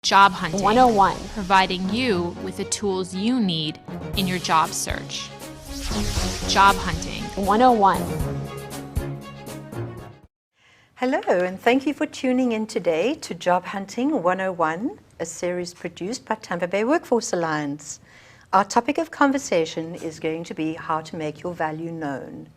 Job hunting 101. Providing you with the tools you need in your job search. Job hunting 101. Hello, and thank you for tuning in today to Job Hunting 101, a series produced by Tampa Bay Workforce Alliance. Our topic of conversation is going to be how to make your value known.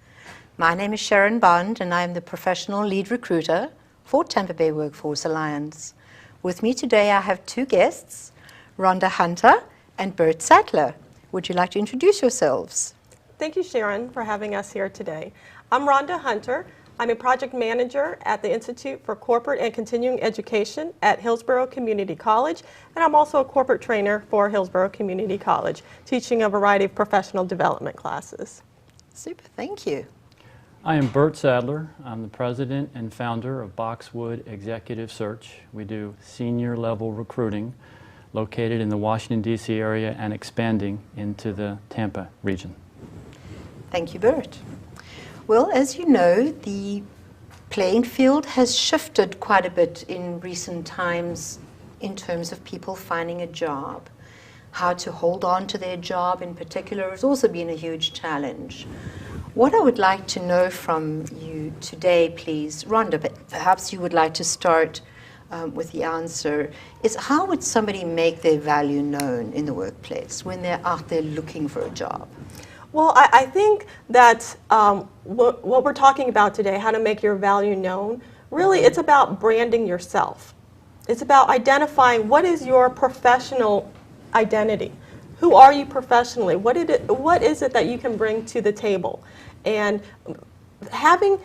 My name is Sharon Bond, and I am the professional lead recruiter for Tampa Bay Workforce Alliance. With me today, I have two guests, Rhonda Hunter and Bert Sattler. Would you like to introduce yourselves? Thank you, Sharon, for having us here today. I'm Rhonda Hunter. I'm a project manager at the Institute for Corporate and Continuing Education at Hillsborough Community College, and I'm also a corporate trainer for Hillsborough Community College, teaching a variety of professional development classes. Super, thank you. I am Bert Sattler. I'm the president and founder of Boxwood Executive Search. We do senior level recruiting located in the Washington, D.C. area and expanding into the Tampa region. Thank you, Bert. Well, as you know, the playing field has shifted quite a bit in recent times in terms of people finding a job. How to hold on to their job in particular has also been a huge challenge. What I would like to know from you today, please, Rhonda, but perhaps you would like to start with the answer, is how would somebody make their value known in the workplace when they're out there looking for a job? Well, I think that what we're talking about today, how to make your value known, really it's about branding yourself. It's about identifying what is your professional identity. Who are you professionally? What is it that you can bring to the table? And having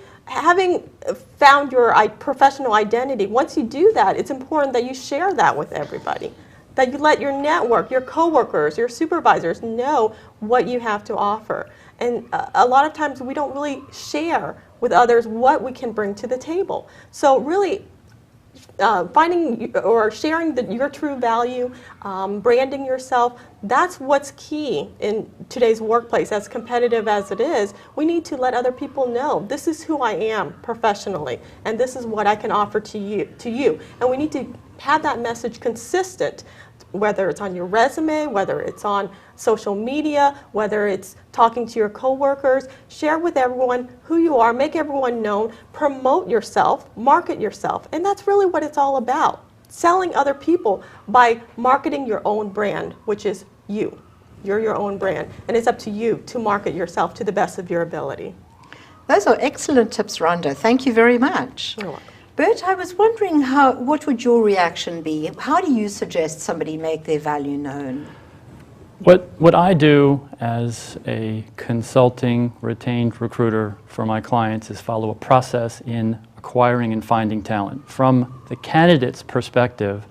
found your professional identity, once you do that, it's important that you share that with everybody. That you let your network, your coworkers, your supervisors know what you have to offer. And a lot of times we don't really share with others what we can bring to the table. So really finding or sharing your true value, branding yourself, that's what's key in today's workplace. As competitive as it is, we need to let other people know this is who I am professionally and this is what I can offer to you. And we need to have that message consistent, whether it's on your resume, whether it's on social media, whether it's talking to your coworkers. Share with everyone who you are, make everyone known, promote yourself, market yourself, and that's really what it's all about. Selling other people by marketing your own brand, which is you. You're your own brand, and it's up to you to market yourself to the best of your ability. Those are excellent tips, Rhonda. Thank you very much. You're welcome. Bert, I was wondering what would your reaction be? How do you suggest somebody make their value known? What I do as a consulting retained recruiter for my clients is follow a process in acquiring and finding talent. From the candidate's perspective,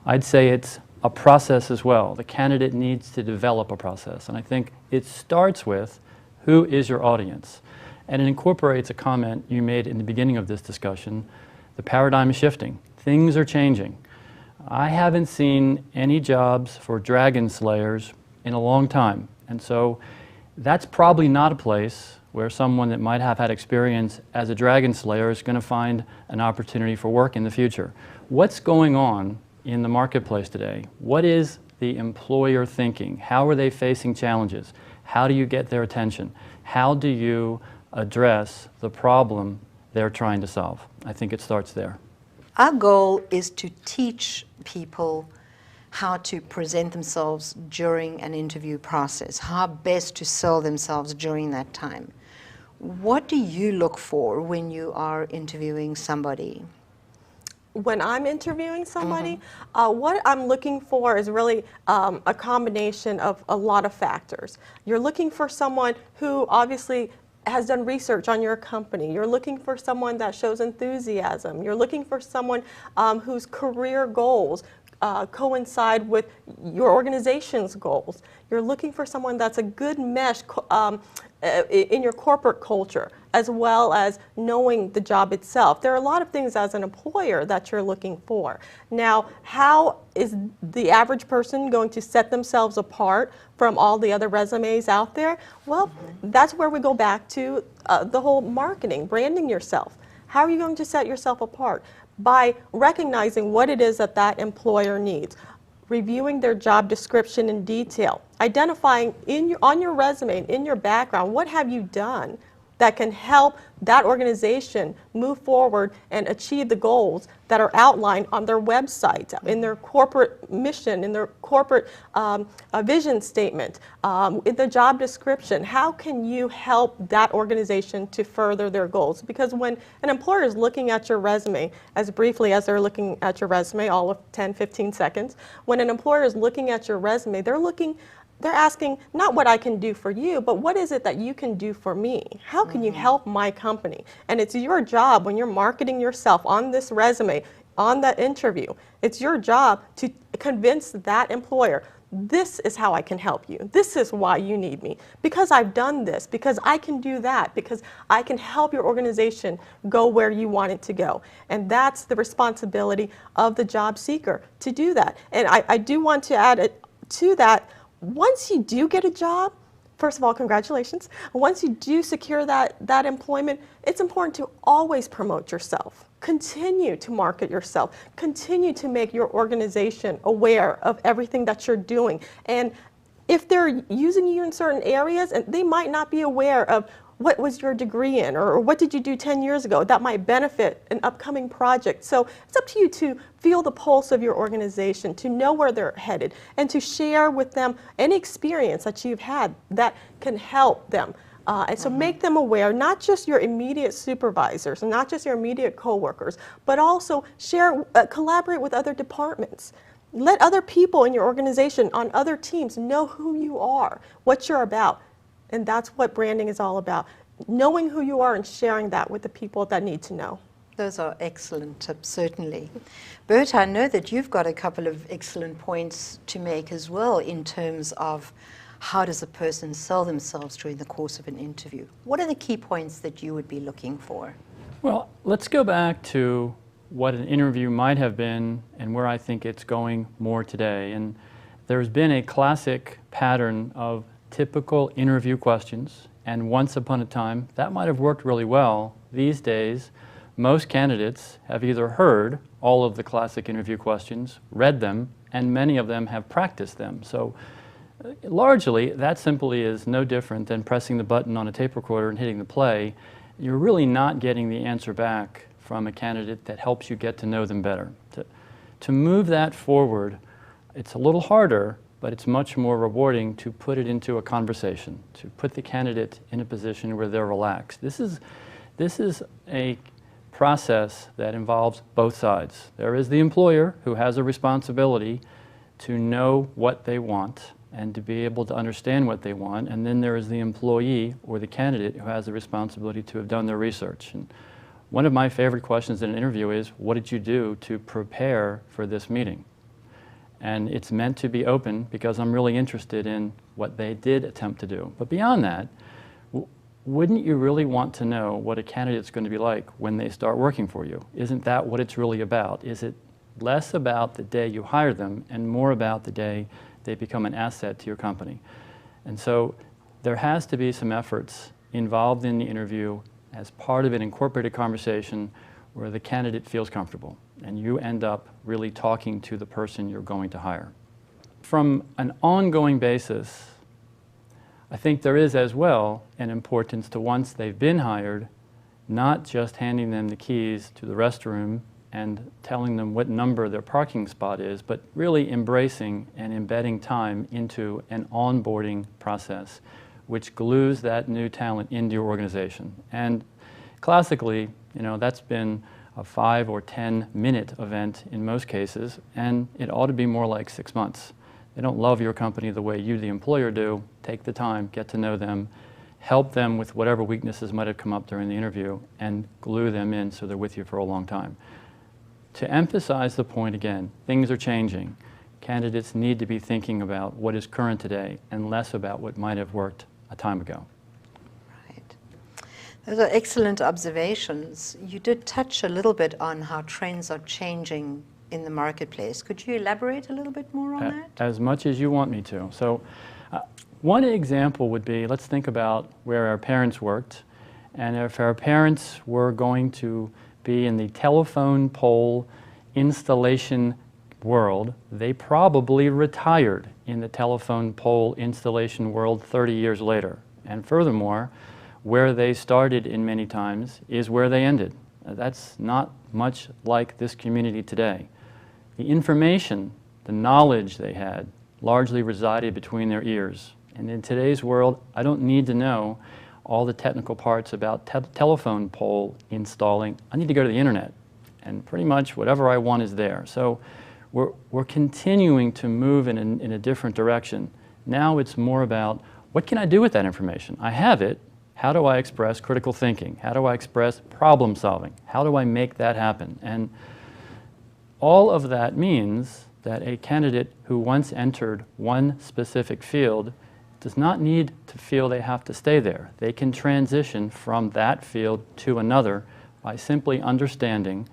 I'd say it's a process as well. The candidate needs to develop a process, and I think it starts with who is your audience? And it incorporates a comment you made in the beginning of this discussion. The paradigm is shifting. Things are changing. I haven't seen any jobs for dragon slayers in a long time. And so that's probably not a place where someone that might have had experience as a dragon slayer is going to find an opportunity for work in the future. What's going on in the marketplace today? What is the employer thinking? How are they facing challenges? How do you get their attention? How do you address the problem they're trying to solve? I think it starts there. Our goal is to teach people how to present themselves during an interview process, how best to sell themselves during that time. What do you look for when you are interviewing somebody? When I'm interviewing somebody, what I'm looking for is really a combination of a lot of factors. You're looking for someone who obviously has done research on your company. You're looking for someone that shows enthusiasm. You're looking for someone whose career goals coincide with your organization's goals. You're looking for someone that's a good mesh in your corporate culture, as well as knowing the job itself. There are a lot of things as an employer that you're looking for. Now, how is the average person going to set themselves apart from all the other resumes out there? Well, that's where we go back to the whole marketing, branding yourself. How are you going to set yourself apart? by recognizing what it is that that employer needs, reviewing their job description in detail, identifying on your resume, in your background, what have you done that can help that organization move forward and achieve the goals that are outlined on their website, in their corporate mission, in their corporate vision statement, in the job description. How can you help that organization to further their goals? Because when an employer is looking at your resume, as briefly as they're looking at your resume, all of 10, 15 seconds, when an employer is looking at your resume, they're asking not what I can do for you, but what is it that you can do for me? How can you help my company? And it's your job when you're marketing yourself on this resume, on that interview, it's your job to convince that employer, this is how I can help you. This is why you need me. Because I've done this, because I can do that, because I can help your organization go where you want it to go. And that's the responsibility of the job seeker to do that. And I do want to add it to that. Once you do get a job, first of all, congratulations. Once you do secure that employment, it's important to always promote yourself. Continue to market yourself. Continue to make your organization aware of everything that you're doing. And if they're using you in certain areas, and they might not be aware of what was your degree in, or what did you do 10 years ago that might benefit an upcoming project. So it's up to you to feel the pulse of your organization, to know where they're headed, and to share with them any experience that you've had that can help them. And so make them aware, not just your immediate supervisors, and not just your immediate coworkers, but also share, collaborate with other departments. Let other people in your organization on other teams know who you are, what you're about. And that's what branding is all about, knowing who you are and sharing that with the people that need to know. Those are excellent tips, certainly. Bert, I know that you've got a couple of excellent points to make as well in terms of how does a person sell themselves during the course of an interview. What are the key points that you would be looking for? Well, let's go back to what an interview might have been and where I think it's going more today. And there's been a classic pattern of typical interview questions, and once upon a time that might have worked really well. These days, most candidates have either heard all of the classic interview questions, read them, and many of them have practiced them. So largely, that simply is no different than pressing the button on a tape recorder and hitting the play. You're really not getting the answer back from a candidate that helps you get to know them better. To move that forward, it's a little harder, but it's much more rewarding to put it into a conversation, to put the candidate in a position where they're relaxed. This is a process that involves both sides. There is the employer who has a responsibility to know what they want and to be able to understand what they want, and then there is the employee or the candidate who has the responsibility to have done their research. And one of my favorite questions in an interview is, what did you do to prepare for this meeting? And it's meant to be open because I'm really interested in what they did attempt to do. But beyond that, wouldn't you really want to know what a candidate's going to be like when they start working for you? Isn't that what it's really about? Is it less about the day you hire them and more about the day they become an asset to your company? And so there has to be some efforts involved in the interview as part of an incorporated conversation where the candidate feels comfortable and you end up really talking to the person you're going to hire. From an ongoing basis, I think there is as well an importance to, once they've been hired, not just handing them the keys to the restroom and telling them what number their parking spot is, but really embracing and embedding time into an onboarding process which glues that new talent into your organization. And classically, that's been a 5 or 10 minute event in most cases, and it ought to be more like 6 months. They don't love your company the way you, the employer, do. Take the time, get to know them, help them with whatever weaknesses might have come up during the interview, and glue them in so they're with you for a long time. To emphasize the point again, things are changing. Candidates need to be thinking about what is current today and less about what might have worked a time ago. Those are excellent observations. You did touch a little bit on how trends are changing in the marketplace. Could you elaborate a little bit more on that? As much as you want me to. So one example would be, let's think about where our parents worked. And if our parents were going to be in the telephone pole installation world, they probably retired in the telephone pole installation world 30 years later. And furthermore, where they started in many times is where they ended. That's not much like this community today. The information, the knowledge they had, largely resided between their ears. And in today's world, I don't need to know all the technical parts about telephone pole installing. I need to go to the internet, and pretty much whatever I want is there. So we're continuing to move in a different direction. Now it's more about, what can I do with that information? I have it. How do I express critical thinking? How do I express problem solving? How do I make that happen? And all of that means that a candidate who once entered one specific field does not need to feel they have to stay there. They can transition from that field to another by simply understanding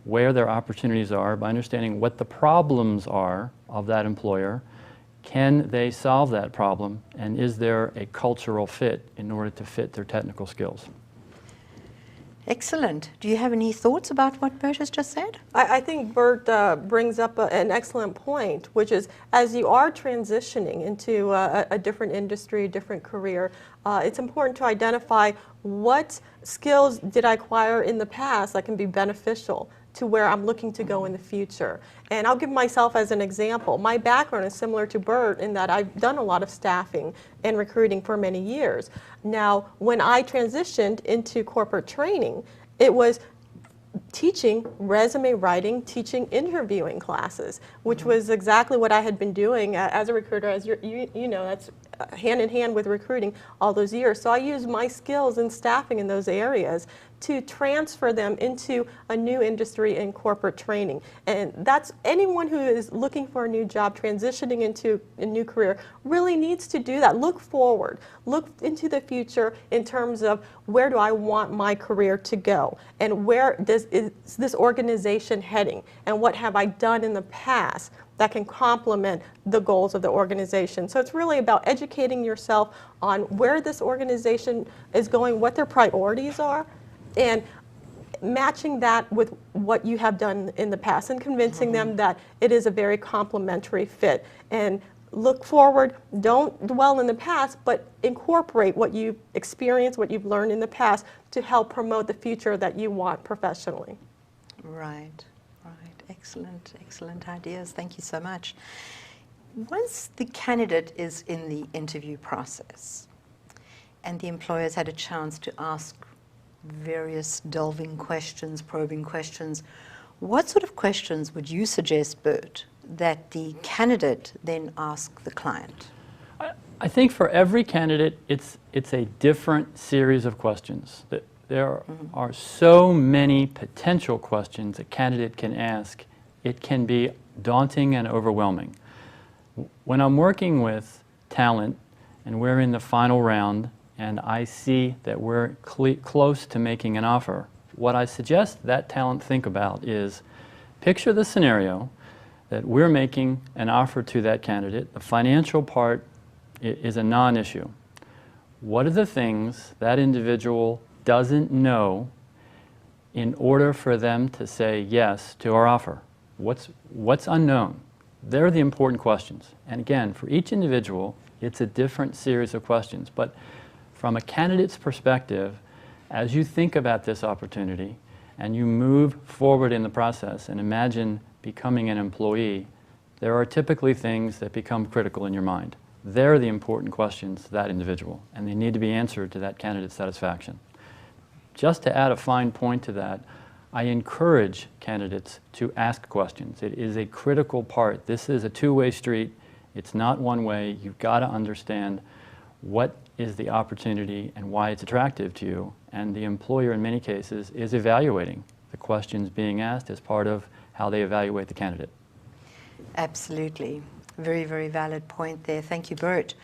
where their opportunities are, by understanding what the problems are of that employer. Can they solve that problem, and is there a cultural fit in order to fit their technical skills? Excellent. Do you have any thoughts about what Bert has just said? I think Bert brings up an excellent point, which is as you are transitioning into a different industry, a different career, it's important to identify what skills did I acquire in the past that can be beneficial to where I'm looking to go in the future. And I'll give myself as an example. My background is similar to Bert in that I've done a lot of staffing and recruiting for many years. Now, when I transitioned into corporate training, it was teaching resume writing, teaching interviewing classes, which was exactly what I had been doing as a recruiter. As you know, that's hand in hand with recruiting all those years. So I used my skills in staffing in those areas to transfer them into a new industry in corporate training. And that's anyone who is looking for a new job, transitioning into a new career, really needs to do that. Look forward, look into the future in terms of where do I want my career to go, and where is this organization heading, and what have I done in the past that can complement the goals of the organization. So it's really about educating yourself on where this organization is going, what their priorities are, and matching that with what you have done in the past, and convincing them that it is a very complementary fit. And look forward, don't dwell in the past, but incorporate what you've experienced, what you've learned in the past to help promote the future that you want professionally. Right, right. Excellent, excellent ideas. Thank you so much. Once the candidate is in the interview process and the employer's had a chance to ask various delving questions, probing questions, what sort of questions would you suggest, Bert, that the candidate then ask the client? I think for every candidate, it's a different series of questions. There are so many potential questions a candidate can ask. It can be daunting and overwhelming. When I'm working with talent and we're in the final round and I see that we're close to making an offer, what I suggest that talent think about is, picture the scenario that we're making an offer to that candidate. The financial part is a non-issue. What are the things that individual doesn't know in order for them to say yes to our offer? What's unknown? They're the important questions. And again, for each individual, it's a different series of questions. But from a candidate's perspective, as you think about this opportunity and you move forward in the process and imagine becoming an employee, there are typically things that become critical in your mind. They're the important questions to that individual, and they need to be answered to that candidate's satisfaction. Just to add a fine point to that, I encourage candidates to ask questions. It is a critical part. This is a two-way street. It's not one way. You've got to understand what is the opportunity and why it's attractive to you. And the employer, in many cases, is evaluating the questions being asked as part of how they evaluate the candidate. Absolutely. Very, very valid point there. Thank you, Bert.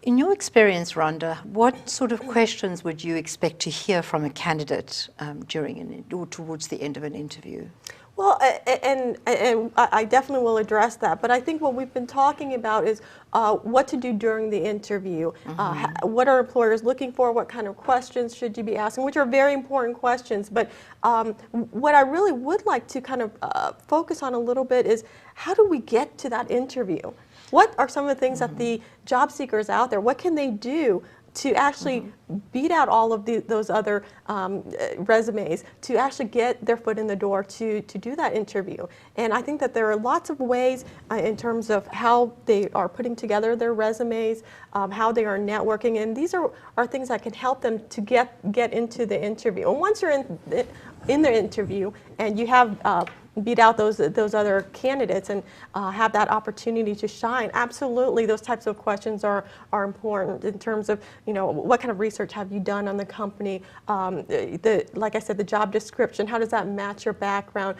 In your experience, Rhonda, what sort of questions would you expect to hear from a candidate during or towards the end of an interview? Well, and I definitely will address that, but I think what we've been talking about is what to do during the interview. What are employers looking for? What kind of questions should you be asking? Which are very important questions. But what I really would like to kind of focus on a little bit is how do we get to that interview? What are some of the things that the job seekers out there, what can they do to actually beat out all of those other resumes, to actually get their foot in the door to do that interview? And I think that there are lots of ways in terms of how they are putting together their resumes, how they are networking, and these are things that can help them to get into the interview. And once you're in the interview and you have beat out those other candidates and have that opportunity to shine. Absolutely, those types of questions are important in terms of, you know, what kind of research have you done on the company? Like I said, the job description. How does that match your background?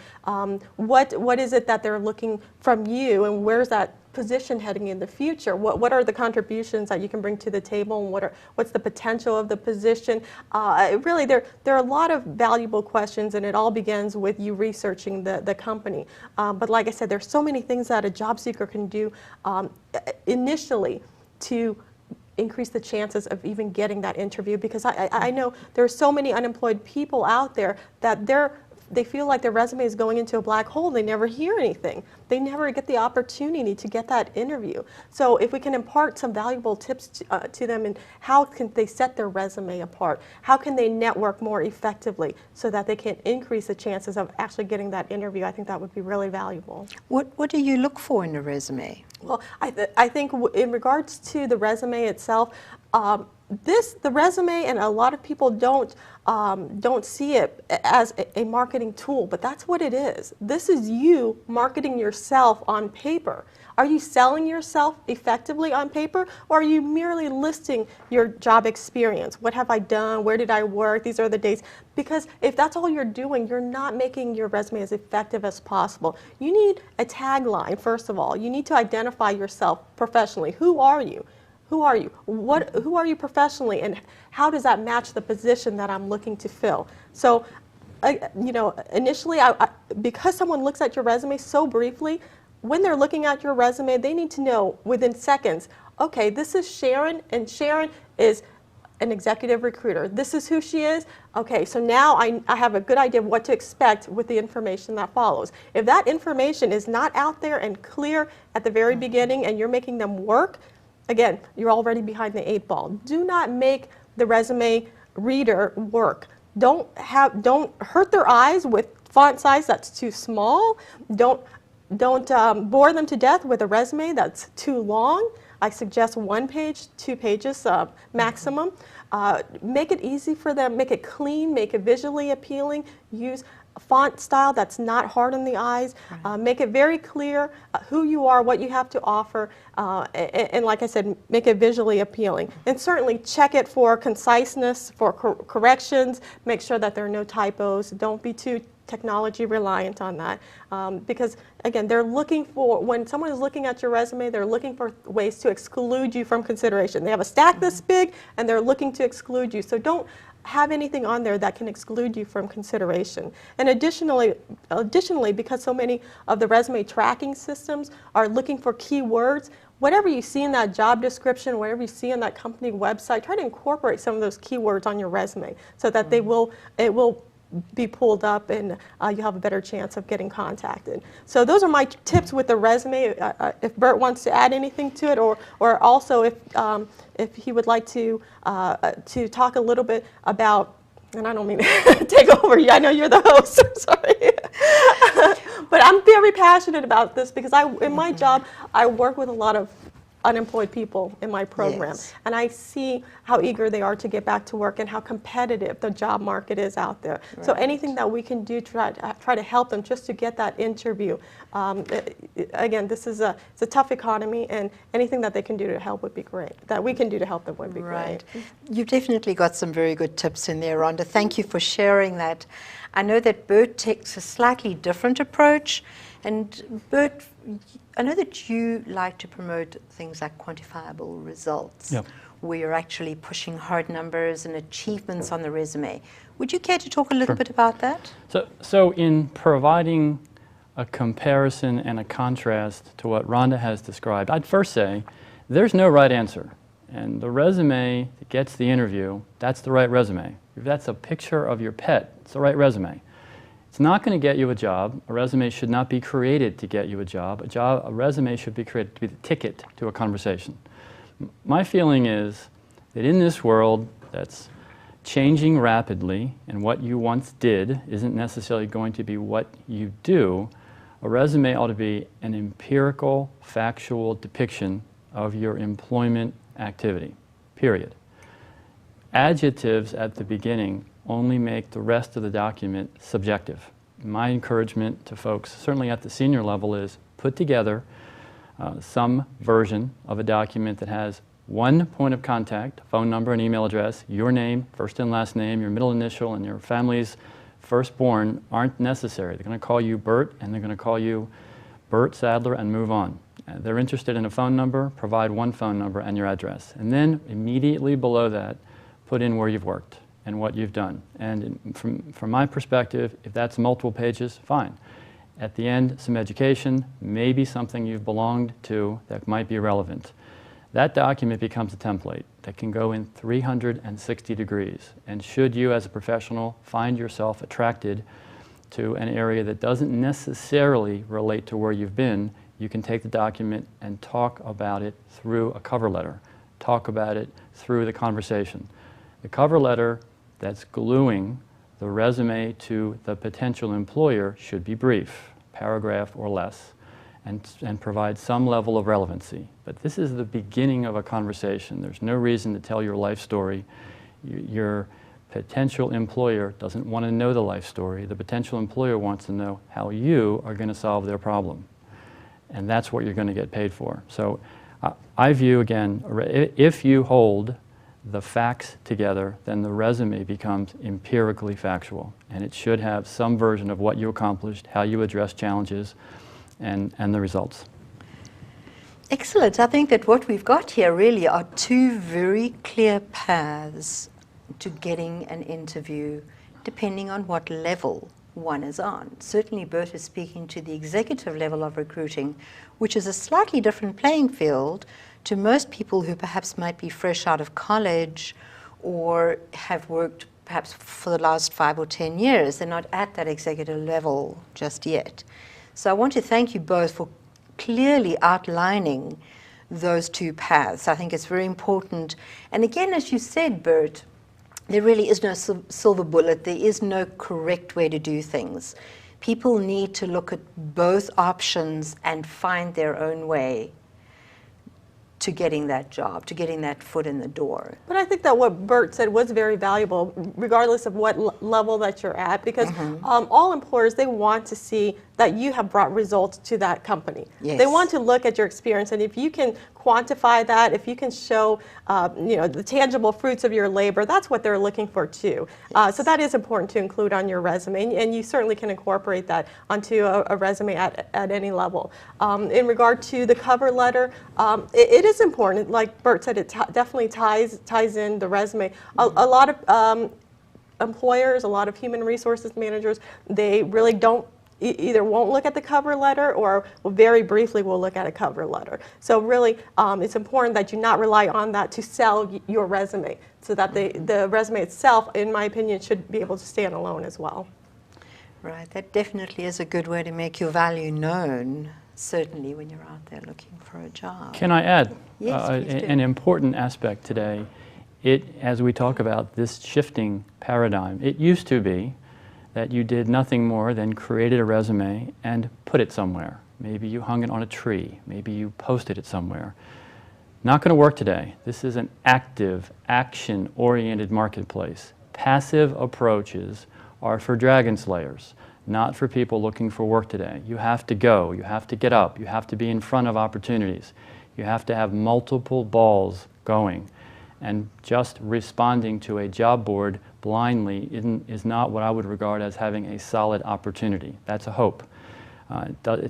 What is it that they're looking from you, and where's that position heading in the future? What are the contributions that you can bring to the table, and what's the potential of the position? Really, there are a lot of valuable questions, and it all begins with you researching the company. But like I said, there's so many things that a job seeker can do initially to increase the chances of even getting that interview, because I know there are so many unemployed people out there that they feel like their resume is going into a black hole. They never hear anything. They never get the opportunity to get that interview. So if we can impart some valuable tips to them, and how can they set their resume apart? How can they network more effectively so that they can increase the chances of actually getting that interview? I think that would be really valuable. What do you look for in a resume? Well, I think in regards to the resume itself, the resume, and a lot of people don't see it as a marketing tool, but that's what it is. This is you marketing yourself on paper. Are you selling yourself effectively on paper, or are you merely listing your job experience? What have I done? Where did I work? These are the dates. Because if that's all you're doing, you're not making your resume as effective as possible. You need a tagline, first of all. You need to identify yourself professionally. Who are you? Who are you? Who are you professionally, and how does that match the position that I'm looking to fill? So, you know, initially, because someone looks at your resume so briefly, when they're looking at your resume, they need to know within seconds, okay, this is Sharon, and Sharon is an executive recruiter. This is who she is. Okay, so now I have a good idea of what to expect with the information that follows. If that information is not out there and clear at the very beginning, and you're making them work, again, you're already behind the 8 ball. Do not make the resume reader work. Don't hurt their eyes with font size that's too small. Don't bore them to death with a resume that's too long. I suggest 1 page, 2 pages maximum. Make it easy for them. Make it clean. Make it visually appealing. Use a font style that's not hard on the eyes. Make it very clear who you are, what you have to offer, and like I said, make it visually appealing. And certainly check it for conciseness, for corrections. Make sure that there are no typos. Don't be too technology reliant on that, because again, they're looking for, when someone is looking at your resume, they're looking for ways to exclude you from consideration. They have a stack this big, and they're looking to exclude you. So don't have anything on there that can exclude you from consideration. And additionally, because so many of the resume tracking systems are looking for keywords, whatever you see in that job description, whatever you see on that company website, try to incorporate some of those keywords on your resume so that it will be pulled up, and you'll have a better chance of getting contacted. So those are my tips with the resume. If Bert wants to add anything to it, or also if he would like to talk a little bit about, and I don't mean to take over you, I know you're the host, I'm sorry. But I'm very passionate about this because in my job, I work with a lot of unemployed people in my program. Yes. And I see how eager they are to get back to work and how competitive the job market is out there. Right. So anything that we can do to try to help them just to get that interview. Again, it's a tough economy, and anything that they can do to help would be great. That we can do to help them would be great. You've definitely got some very good tips in there, Rhonda. Thank you for sharing that. I know that Bert takes a slightly different approach. And Bert, I know that you like to promote things like quantifiable results. Yep. where you're actually pushing hard numbers and achievements on the resume. Would you care to talk a little bit about that? So in providing a comparison and a contrast to what Rhonda has described, I'd first say there's no right answer. And the resume that gets the interview, that's the right resume. If that's a picture of your pet, it's the right resume. It's not going to get you a job. A resume should not be created to get you a job. A resume should be created to be the ticket to a conversation. My feeling is that in this world that's changing rapidly, and what you once did isn't necessarily going to be what you do, a resume ought to be an empirical, factual depiction of your employment activity, period. Adjectives at the beginning only make the rest of the document subjective. My encouragement to folks, certainly at the senior level, is put together some version of a document that has one point of contact, phone number and email address, your name, first and last name, your middle initial, and your family's firstborn aren't necessary. They're going to call you Bert, and they're going to call you Bert Sadler and move on. They're interested in a phone number, provide one phone number and your address. And then immediately below that, put in where you've worked and what you've done. And from my perspective, if that's multiple pages, fine. At the end, some education, maybe something you've belonged to that might be relevant. That document becomes a template that can go in 360 degrees. And should you as a professional find yourself attracted to an area that doesn't necessarily relate to where you've been, you can take the document and talk about it through a cover letter. Talk about it through the conversation. The cover letter that's gluing the resume to the potential employer should be brief, paragraph or less, and provide some level of relevancy. But this is the beginning of a conversation. There's no reason to tell your life story. Your potential employer doesn't want to know the life story. The potential employer wants to know how you are going to solve their problem. And that's what you're going to get paid for. So I view, again, if you hold the facts together, then the resume becomes empirically factual. And it should have some version of what you accomplished, how you address challenges, and the results. Excellent. I think that what we've got here really are two very clear paths to getting an interview, depending on what level one is on. Certainly Bert is speaking to the executive level of recruiting, which is a slightly different playing field to most people who perhaps might be fresh out of college or have worked perhaps for the last 5 or 10 years. They're not at that executive level just yet. So I want to thank you both for clearly outlining those two paths. I think it's very important. And again, as you said, Bert, there really is no silver bullet. There is no correct way to do things. People need to look at both options and find their own way to getting that job, to getting that foot in the door. But I think that what Bert said was very valuable, regardless of what level that you're at, because all employers, they want to see that you have brought results to that company. Yes. They want to look at your experience, and if you can quantify that, if you can show the tangible fruits of your labor, that's what they're looking for too. Yes. So that is important to include on your resume, and you certainly can incorporate that onto a resume at any level. In regard to the cover letter, it is important. Like Bert said, it definitely ties in the resume. A lot of employers, a lot of human resources managers, they really don't either won't look at the cover letter or very briefly will look at a cover letter. So really, it's important that you not rely on that to sell your resume, so that the resume itself, in my opinion, should be able to stand alone as well. Right, that definitely is a good way to make your value known, certainly when you're out there looking for a job. Can I add Yes, please do. an important aspect today? As we talk about this shifting paradigm, it used to be that you did nothing more than created a resume and put it somewhere. Maybe you hung it on a tree. Maybe you posted it somewhere. Not going to work today. This is an active, action-oriented marketplace. Passive approaches are for dragon slayers, not for people looking for work today. You have to go. You have to get up. You have to be in front of opportunities. You have to have multiple balls going. And just responding to a job board blindly is not what I would regard as having a solid opportunity. That's a hope.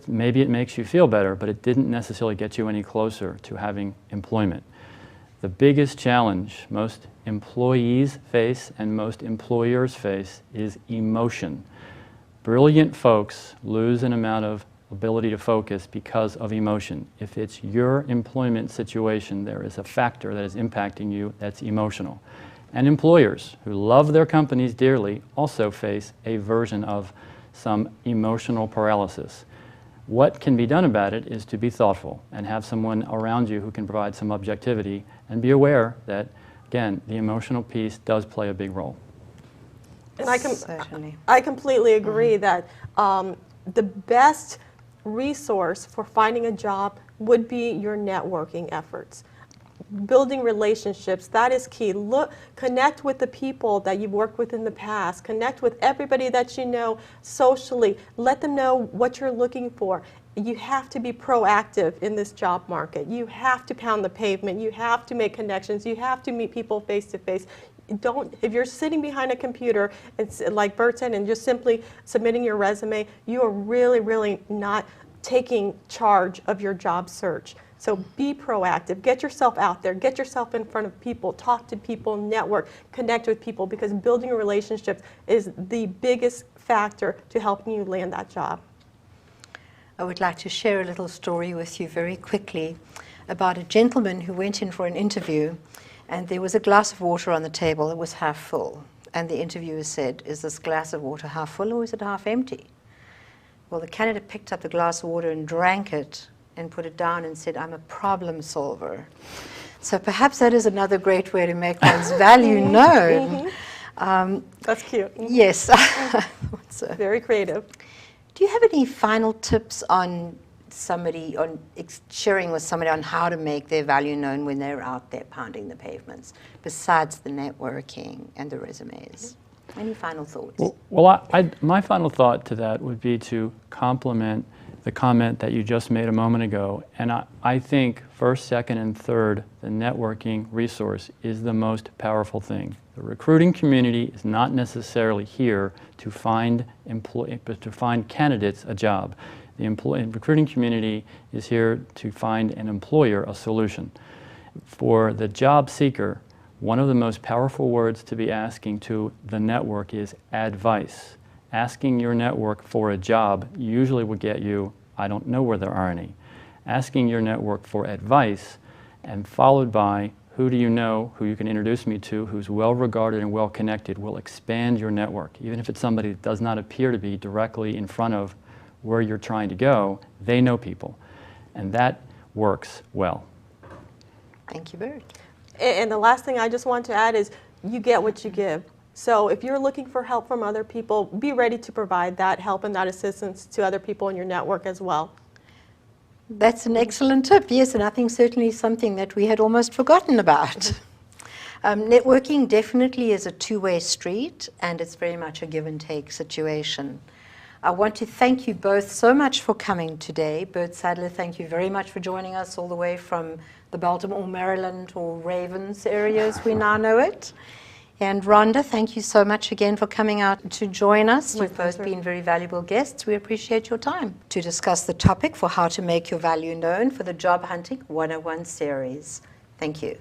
Maybe it makes you feel better, but it didn't necessarily get you any closer to having employment. The biggest challenge most employees face and most employers face is emotion. Brilliant folks lose an amount of ability to focus because of emotion. If it's your employment situation, there is a factor that is impacting you that's emotional. And employers who love their companies dearly also face a version of some emotional paralysis. What can be done about it is to be thoughtful and have someone around you who can provide some objectivity and be aware that, again, the emotional piece does play a big role. And Certainly. I completely agree that the best resource for finding a job would be your networking efforts. Building relationships, that is key. Connect with the people that you've worked with in the past. Connect with everybody that you know socially. Let them know what you're looking for. You have to be proactive in this job market. You have to pound the pavement. You have to make connections. You have to meet people face to face. If you're sitting behind a computer, it's like Bert said, and just simply submitting your resume, you are really, really not taking charge of your job search. So be proactive, get yourself out there, get yourself in front of people, talk to people, network, connect with people, because building relationships is the biggest factor to helping you land that job. I would like to share a little story with you very quickly about a gentleman who went in for an interview, and there was a glass of water on the table. It was half full. And the interviewer said, "Is this glass of water half full or is it half empty?" Well, the candidate picked up the glass of water and drank it and put it down and said, "I'm a problem solver." So perhaps that is another great way to make one's value known. That's cute. Yes. Very creative. Do you have any final tips on sharing with somebody on how to make their value known when they're out there pounding the pavements, besides the networking and the resumes? Any final thoughts? Well, my final thought to that would be to complement the comment that you just made a moment ago. And I think first, second, and third, the networking resource is the most powerful thing. The recruiting community is not necessarily here to find candidates a job. The recruiting community is here to find an employer a solution. For the job seeker, one of the most powerful words to be asking to the network is advice. Asking your network for a job usually will get you, "I don't know where there are any." Asking your network for advice, and followed by, "Who do you know who you can introduce me to who's well regarded and well connected," will expand your network. Even if it's somebody that does not appear to be directly in front of where you're trying to go, they know people. And that works well. Thank you, Bert. And the last thing I just want to add is you get what you give. So if you're looking for help from other people, be ready to provide that help and that assistance to other people in your network as well. That's an excellent tip, yes, and I think certainly something that we had almost forgotten about. Networking definitely is a two-way street, and it's very much a give and take situation. I want to thank you both so much for coming today. Bert Sadler, thank you very much for joining us all the way from the Baltimore, Maryland, or Ravens area as we now know it. And Rhonda, thank you so much again for coming out to join us. You've both been very valuable guests. We appreciate your time to discuss the topic for how to make your value known for the Job Hunting 101 series. Thank you.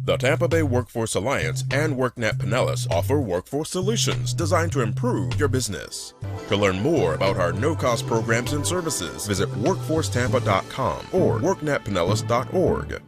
The Tampa Bay Workforce Alliance and WorkNet Pinellas offer workforce solutions designed to improve your business. To learn more about our no-cost programs and services, visit workforcetampa.com or worknetpinellas.org.